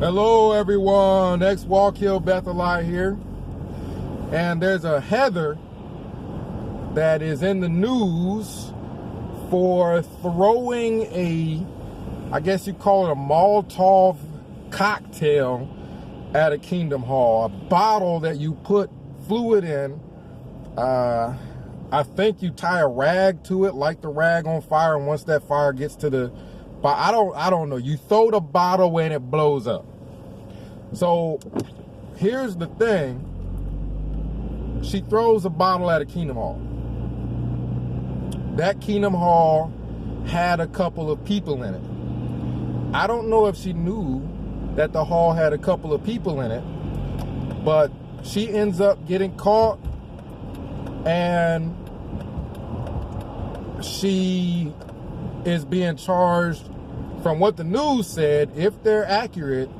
Hello everyone, ex-Walk Hill Bethelite here. And there's a Heather that is in the news for throwing I guess you call it a molotov cocktail at a Kingdom Hall. A bottle that you put fluid in. I think you tie a rag to it, light the rag on fire, and once that fire gets to the, but I don't know. You throw the bottle and it blows up. So here's the thing. She throws a bottle at a Kingdom Hall. That Kingdom Hall had a couple of people in it. I don't know if she knew that the hall had a couple of people in it, but she ends up getting caught, and she is being charged, from what the news said, if they're accurate,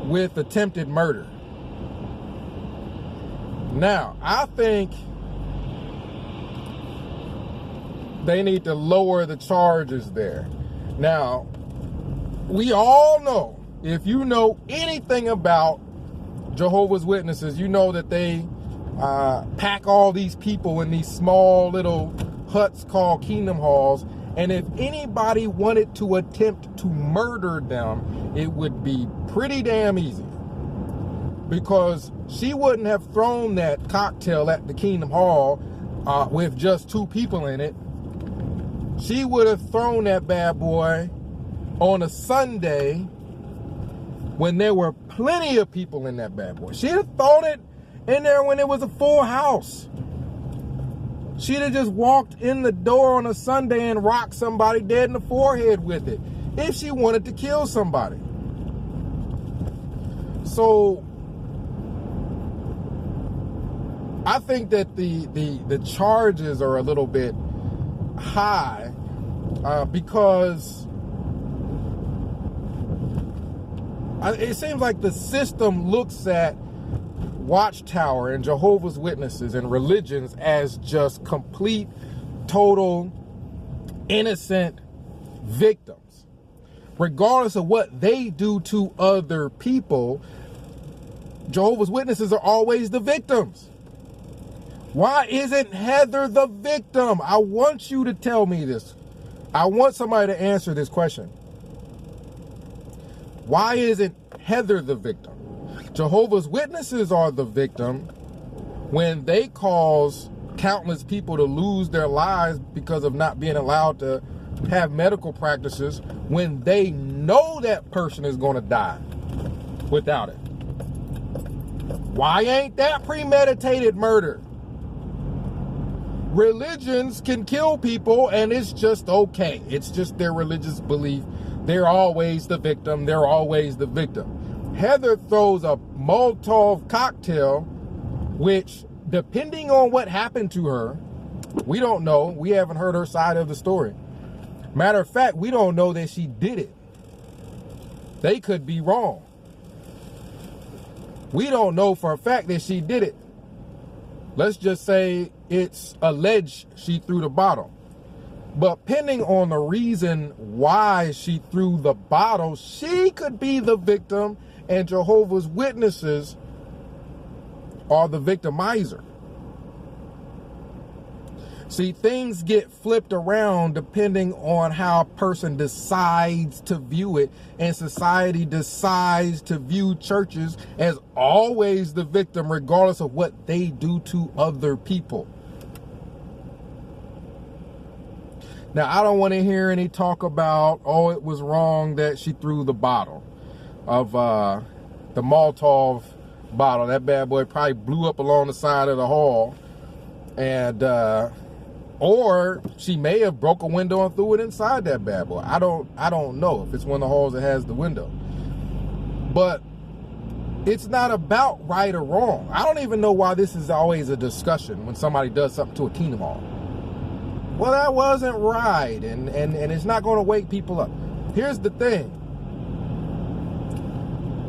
with attempted murder. Now, I think they need to lower the charges there. Now, we all know, if you know anything about Jehovah's Witnesses, you know that they pack all these people in these small little huts called Kingdom Halls, and if anybody wanted to attempt to murder them, it would be pretty damn easy, because she wouldn't have thrown that cocktail at the Kingdom Hall with just 2 people in it. She would have thrown that bad boy on a Sunday when there were plenty of people in that bad boy. She'd have thrown it in there when it was a full house. She'd have just walked in the door on a Sunday and rocked somebody dead in the forehead with it, if she wanted to kill somebody. So I think that the charges are a little bit high because it seems like the system looks at Watchtower and Jehovah's Witnesses and religions as just complete, total, innocent victims. Regardless of what they do to other people, Jehovah's Witnesses are always the victims. Why isn't Heather the victim? I want you to tell me this. I want somebody to answer this question. Why isn't Heather the victim? Jehovah's Witnesses are the victim when they cause countless people to lose their lives because of not being allowed to have medical practices, when they know that person is going to die without it. Why ain't that premeditated murder? Religions can kill people and it's just okay. It's just their religious belief. They're always the victim. They're always the victim. Heather throws a molotov cocktail, which, depending on what happened to her, we don't know. We haven't heard her side of the story. Matter of fact, we don't know that she did it. They could be wrong. We don't know for a fact that she did it. Let's just say it's alleged she threw the bottle. But depending on the reason why she threw the bottle, she could be the victim, and Jehovah's Witnesses are the victimizer. See, things get flipped around depending on how a person decides to view it, and society decides to view churches as always the victim, regardless of what they do to other people. Now, I don't want to hear any talk about, oh, it was wrong that she threw the bottle of the Molotov bottle. That bad boy probably blew up along the side of the hall, and or she may have broke a window and threw it inside that bad boy. I don't know if it's one of the halls that has the window. But it's not about right or wrong. I don't even know why this is always a discussion when somebody does something to a Kingdom Hall. Well, that wasn't right, and it's not going to wake people up. Here's the thing.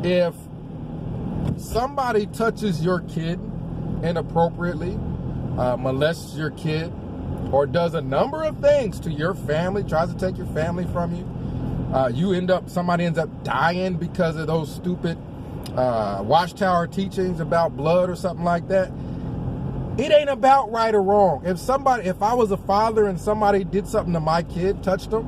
If somebody touches your kid inappropriately, molests your kid, or does a number of things to your family, tries to take your family from you, Somebody ends up dying because of those stupid watchtower teachings about blood or something like that. It ain't about right or wrong. If I was a father and somebody did something to my kid, touched them,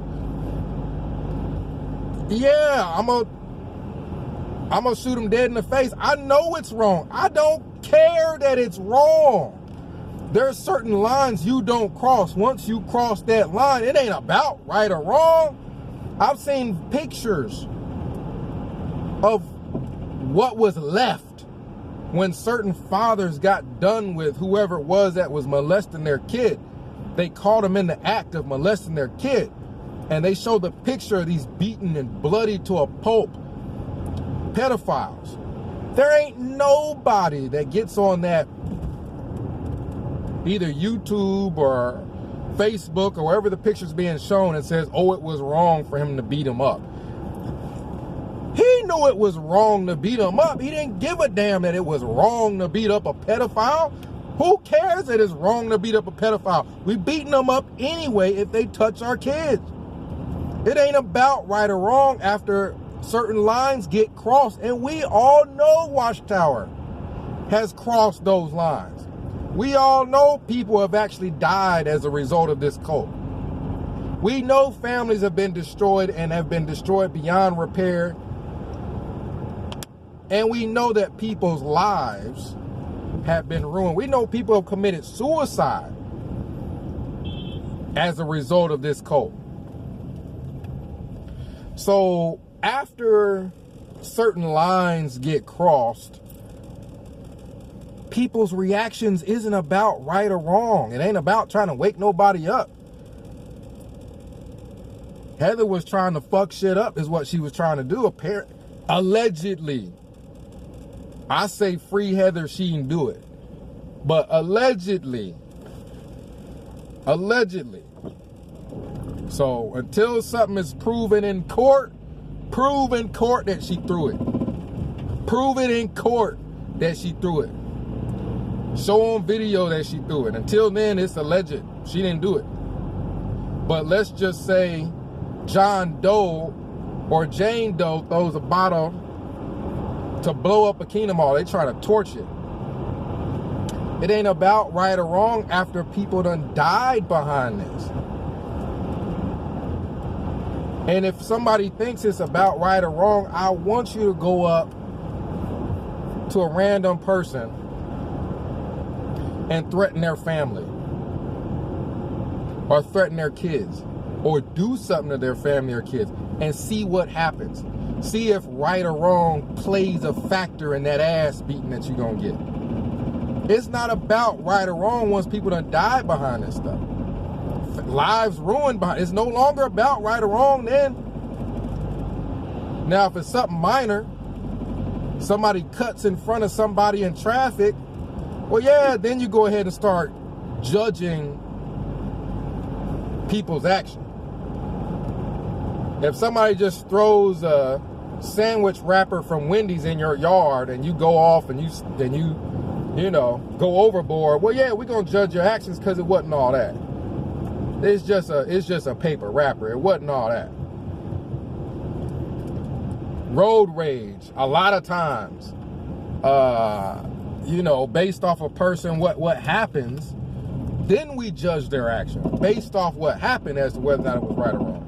yeah, I'm gonna shoot him dead in the face. I know it's wrong. I don't care that it's wrong. There's certain lines you don't cross. Once you cross that line, it ain't about right or wrong. I've seen pictures of what was left when certain fathers got done with whoever it was that was molesting their kid. They caught them in the act of molesting their kid. And they showed the picture of these beaten and bloody to a pulp pedophiles. There ain't nobody that gets on that either YouTube or Facebook or wherever the picture's being shown and says, oh, it was wrong for him to beat him up. He knew it was wrong to beat him up. He didn't give a damn that it was wrong to beat up a pedophile. Who cares that it's wrong to beat up a pedophile? We beating them up anyway if they touch our kids. It ain't about right or wrong after certain lines get crossed. And we all know Watchtower has crossed those lines. We all know people have actually died as a result of this cult. We know families have been destroyed and have been destroyed beyond repair. And we know that people's lives have been ruined. We know people have committed suicide as a result of this cult. So after certain lines get crossed, people's reactions isn't about right or wrong. It ain't about trying to wake nobody up. Heather was trying to fuck shit up is what she was trying to do, allegedly. I say free Heather, she didn't do it. But allegedly. So until something is proven in court, prove in court that she threw it. Prove it in court that she threw it. Show on video that she threw it. Until then, it's alleged. She didn't do it. But let's just say John Doe or Jane Doe throws a bottle to blow up a Kingdom Hall. They try to torch it. It ain't about right or wrong after people done died behind this. And if somebody thinks it's about right or wrong, I want you to go up to a random person and threaten their family or threaten their kids or do something to their family or kids and see what happens. See if right or wrong plays a factor in that ass beating that you're going to get. It's not about right or wrong once people done died behind this stuff. Lives ruined behind. It's no longer about right or wrong then. Now, if it's something minor, somebody cuts in front of somebody in traffic, well, yeah, then you go ahead and start judging people's action. If somebody just throws a sandwich wrapper from Wendy's in your yard and you go off and you know, go overboard, well, yeah, we're gonna judge your actions because it wasn't all that. It's just a paper wrapper. It wasn't all that. Road rage, a lot of times, you know, based off a person, what happens, then we judge their action based off what happened as to whether or not it was right or wrong.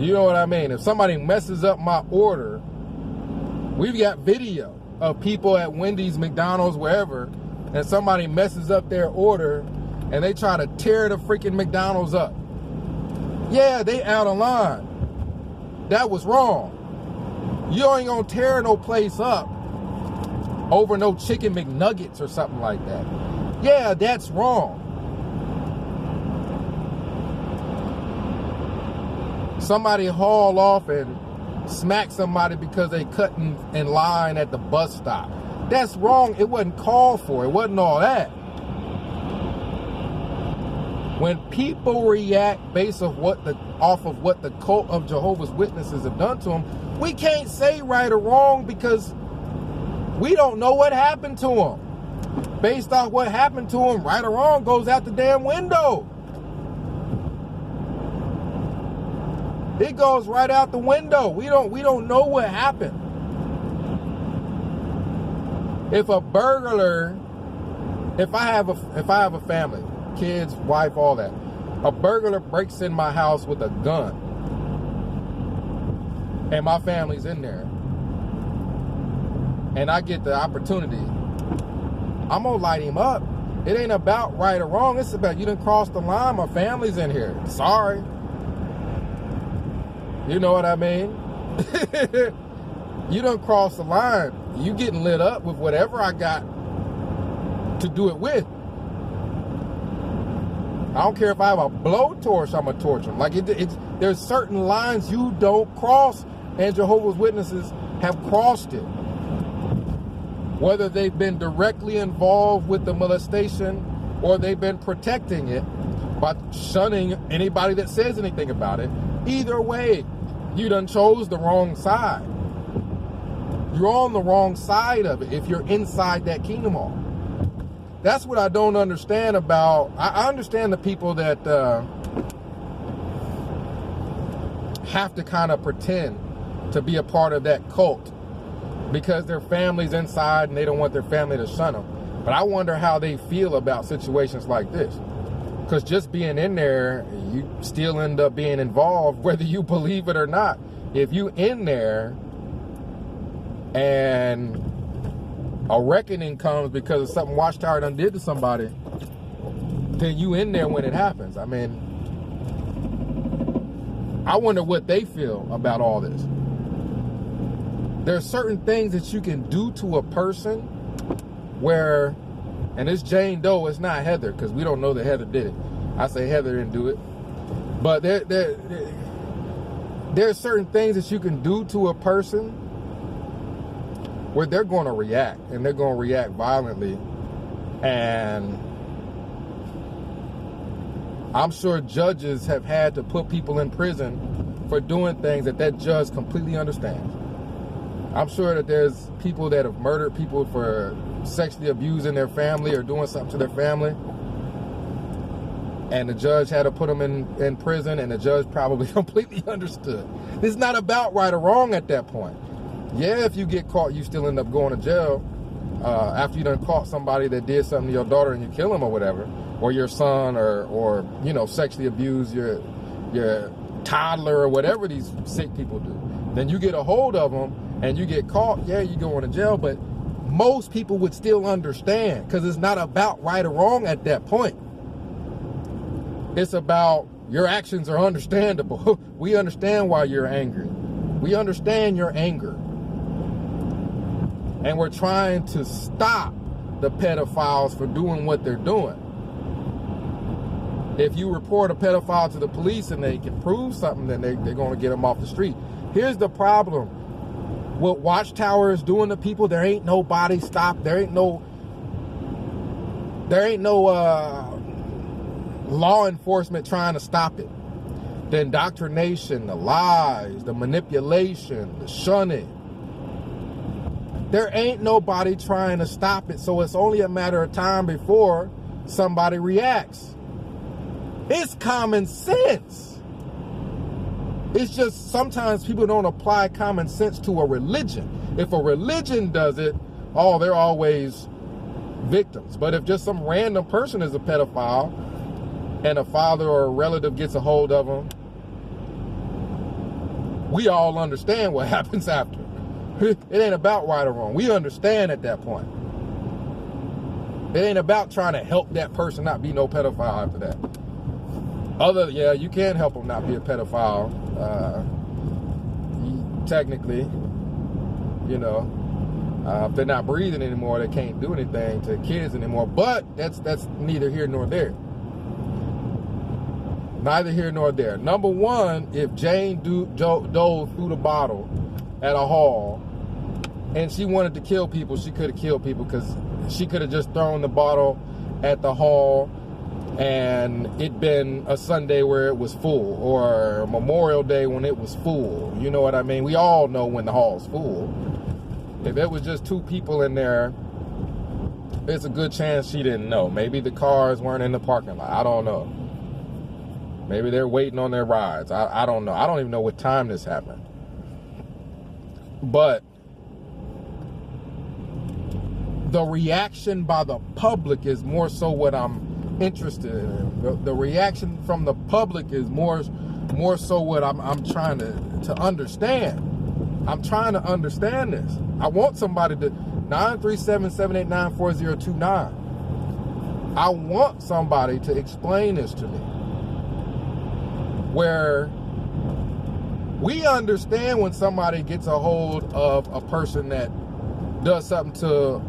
You know what I mean? If somebody messes up my order, we've got video of people at Wendy's, McDonald's, wherever, and somebody messes up their order and they try to tear the freaking McDonald's up. Yeah, they out of line. That was wrong. You ain't gonna tear no place up over no chicken McNuggets or something like that. Yeah, that's wrong. Somebody haul off and smack somebody because they cut in line at the bus stop. That's wrong. It wasn't called for. It wasn't all that. When people react based off of what the cult of Jehovah's Witnesses have done to them, we can't say right or wrong because we don't know what happened to them. Based off what happened to them, right or wrong goes out the damn window. It goes right out the window. We don't know what happened. If a burglar, if I have a family, kids, wife, all that, a burglar breaks in my house with a gun and my family's in there and I get the opportunity, I'm gonna light him up. It ain't about right or wrong. It's about you done crossed the line. My family's in here. Sorry. You know what I mean? You done crossed the line. You getting lit up with whatever I got to do it with. I don't care if I have a blowtorch, I'm going to torch them. Like, there's certain lines you don't cross, and Jehovah's Witnesses have crossed it. Whether they've been directly involved with the molestation or they've been protecting it by shunning anybody that says anything about it. Either way, you done chose the wrong side. You're on the wrong side of it if you're inside that kingdom hall. That's what I don't understand about. I understand the people that have to kind of pretend to be a part of that cult because their family's inside and they don't want their family to shun them. But I wonder how they feel about situations like this. Because just being in there, you still end up being involved, whether you believe it or not. If you in there and a reckoning comes because of something Watchtower done did to somebody, then you in there when it happens. I mean, I wonder what they feel about all this. There's certain things that you can do to a person where, and it's Jane Doe, it's not Heather, because we don't know that Heather did it. I say Heather didn't do it. But there's certain things that you can do to a person where they're going to react, and they're going to react violently. And I'm sure judges have had to put people in prison for doing things that judge completely understands. I'm sure that there's people that have murdered people for sexually abusing their family or doing something to their family. And the judge had to put them in prison, and the judge probably completely understood. It's not about right or wrong at that point. Yeah, if you get caught, you still end up going to jail after you done caught somebody that did something to your daughter and you kill him or whatever, or your son, or you know, sexually abuse your toddler or whatever these sick people do. Then you get a hold of them and you get caught, yeah, you go into jail, but most people would still understand because it's not about right or wrong at that point. It's about your actions are understandable. We understand why you're angry. We understand your anger. And we're trying to stop the pedophiles from doing what they're doing. If you report a pedophile to the police and they can prove something, then they're going to get them off the street. Here's the problem. What Watchtower is doing to people, there ain't nobody stopped. There ain't no law enforcement trying to stop it. The indoctrination, the lies, the manipulation, the shunning. There ain't nobody trying to stop it, so it's only a matter of time before somebody reacts. It's common sense. It's just sometimes people don't apply common sense to a religion. If a religion does it, oh, they're always victims. But if just some random person is a pedophile and a father or a relative gets a hold of them, we all understand what happens after. It ain't about right or wrong. We understand at that point. It ain't about trying to help that person not be no pedophile after that. Yeah, you can help them not be a pedophile. Technically, you know, if they're not breathing anymore, they can't do anything to kids anymore. But that's neither here nor there. Neither here nor there. Number one, if Jane Doe threw the bottle at a hall and she wanted to kill people, she could have killed people because she could have just thrown the bottle at the hall and it'd been a Sunday where it was full, or Memorial Day when it was full. You know what I mean? We all know when the hall's full. If it was just two people in there, it's a good chance she didn't know. Maybe the cars weren't in the parking lot. I don't know. Maybe they're waiting on their rides. I don't know. I don't even know what time this happened. But the reaction by the public is more so what I'm interested in. The reaction from the public is more so what I'm trying to understand. I'm trying to understand this. I want somebody to 937-789-4029. I want somebody to explain this to me. Where we understand when somebody gets a hold of a person that does something to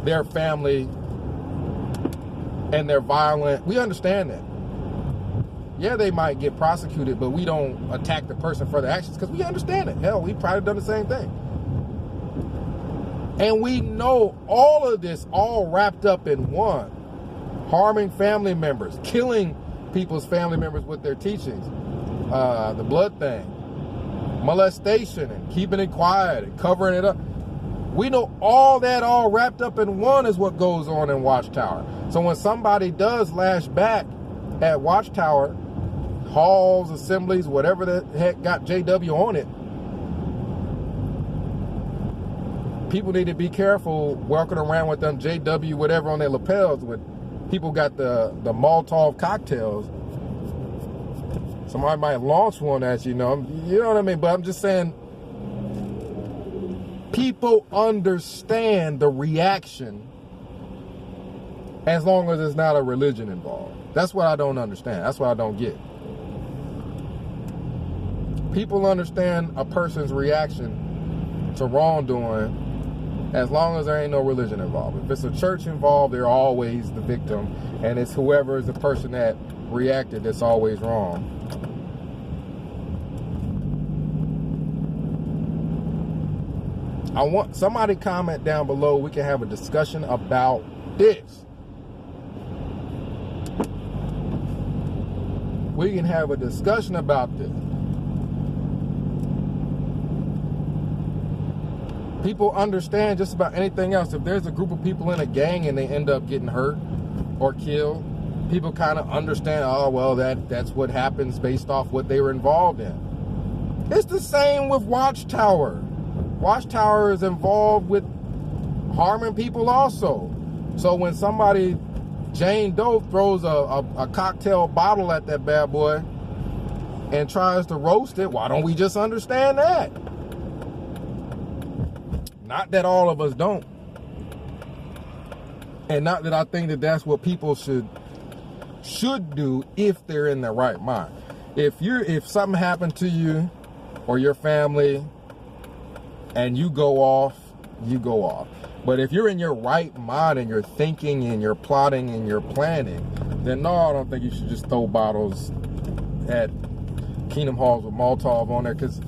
their family and they're violent. We understand that. Yeah, they might get prosecuted, but we don't attack the person for their actions because we understand it. Hell, we've probably done the same thing. And we know all of this all wrapped up in one. Harming family members, killing people's family members with their teachings. The blood thing. Molestation and keeping it quiet and covering it up. We know all that all wrapped up in one is what goes on in Watchtower. So when somebody does lash back at Watchtower, halls, assemblies, whatever the heck got JW on it, people need to be careful walking around with them JW whatever on their lapels. With people got the molotov cocktails. Somebody might launch one at you know what I mean? But I'm just saying, people understand the reaction as long as there's not a religion involved. That's what I don't understand. That's what I don't get. People understand a person's reaction to wrongdoing as long as there ain't no religion involved. If it's a church involved, they're always the victim, and it's whoever is the person that reacted that's always wrong. I want somebody comment down below. We can have a discussion about this. We can have a discussion about this. People understand just about anything else. If there's a group of people in a gang and they end up getting hurt or killed, people kind of understand, oh, well, that's what happens based off what they were involved in. It's the same with Watchtower. Watchtower is involved with harming people also. So when somebody, Jane Doe, throws a cocktail bottle at that bad boy and tries to roast it, why don't we just understand that? Not that all of us don't. And not that I think that that's what people should do if they're in their right mind. If something happened to you or your family and you go off, you go off. But if you're in your right mind and you're thinking and you're plotting and you're planning, then no, I don't think you should just throw bottles at Kingdom Halls with Molotov on there, because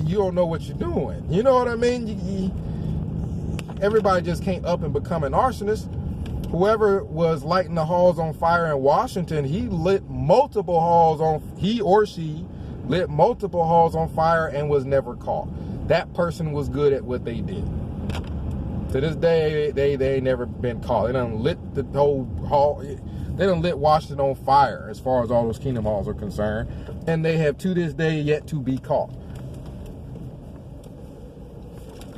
you don't know what you're doing. You know what I mean? Everybody just can't up and become an arsonist. Whoever was lighting the halls on fire in Washington, he or she lit multiple halls on fire and was never caught. That person was good at what they did. To this day, they ain't never been caught. They done lit the whole hall. They done lit Washington on fire as far as all those Kingdom Halls are concerned. And they have to this day yet to be caught.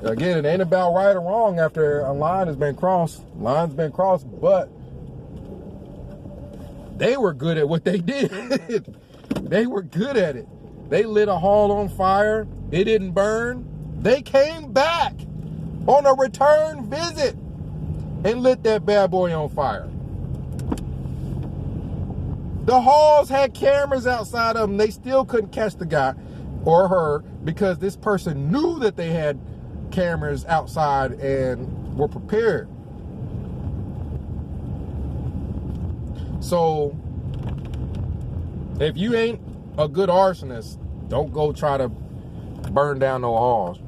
Again, it ain't about right or wrong after a line has been crossed. Line's been crossed, but they were good at what they did. They were good at it. They lit a hall on fire. It didn't burn. They came back on a return visit and lit that bad boy on fire. The halls had cameras outside of them. They still couldn't catch the guy or her because this person knew that they had cameras outside and were prepared. So if you ain't a good arsonist, don't go try to burn down no halls,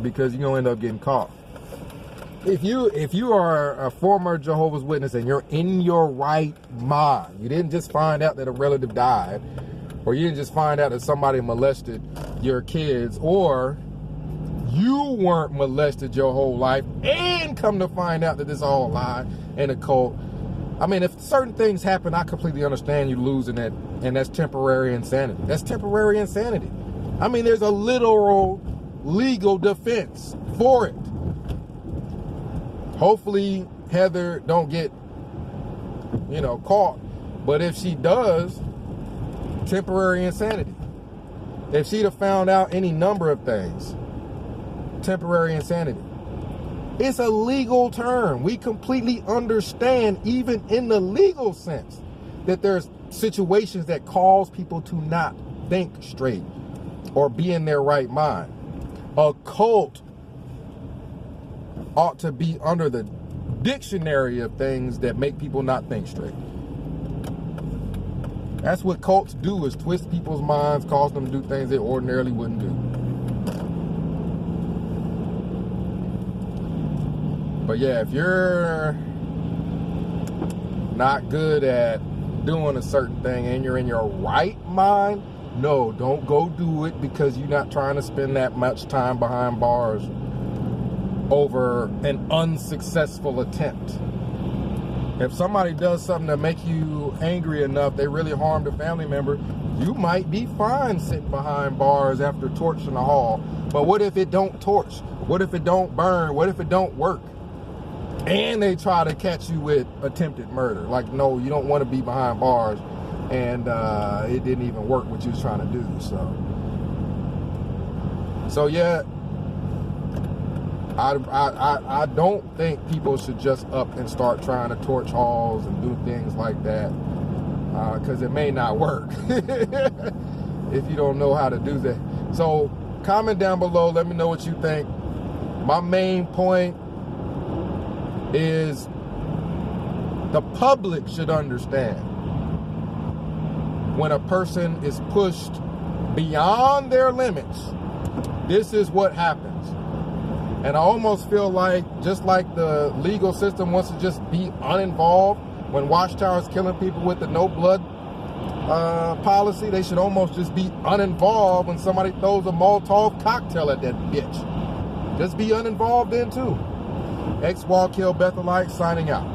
because you're gonna end up getting caught. If you are a former Jehovah's Witness and you're in your right mind, you didn't just find out that a relative died, or you didn't just find out that somebody molested your kids, or you weren't molested your whole life and come to find out that this all a lie and a cult, I mean, if certain things happen, I completely understand you losing it, and that's temporary insanity. That's temporary insanity. I mean, there's a literal legal defense for it. Hopefully, Heather don't get, caught. But if she does, temporary insanity. If she'd have found out any number of things, temporary insanity. It's a legal term. We completely understand, even in the legal sense, that there's situations that cause people to not think straight or be in their right mind. A cult ought to be under the dictionary of things that make people not think straight. That's what cults do, is twist people's minds, cause them to do things they ordinarily wouldn't do. But yeah, if you're not good at doing a certain thing and you're in your right mind, no, don't go do it, because you're not trying to spend that much time behind bars over an unsuccessful attempt. If somebody does something that make you angry enough, they really harmed a family member, you might be fine sitting behind bars after torching the hall. But what if it don't torch? What if it don't burn? What if it don't work? And they try to catch you with attempted murder. Like, no, you don't want to be behind bars, and it didn't even work what you was trying to do. So yeah, I don't think people should just up and start trying to torch halls and do things like that, because it may not work if you don't know how to do that. So comment down below, let me know what you think. My main point is the public should understand when a person is pushed beyond their limits, this is what happens. And I almost feel like, just like the legal system wants to just be uninvolved, when Watchtower's killing people with the no blood policy, they should almost just be uninvolved when somebody throws a molotov cocktail at that bitch. Just be uninvolved then too. X-Wall Kill Bethelite signing out.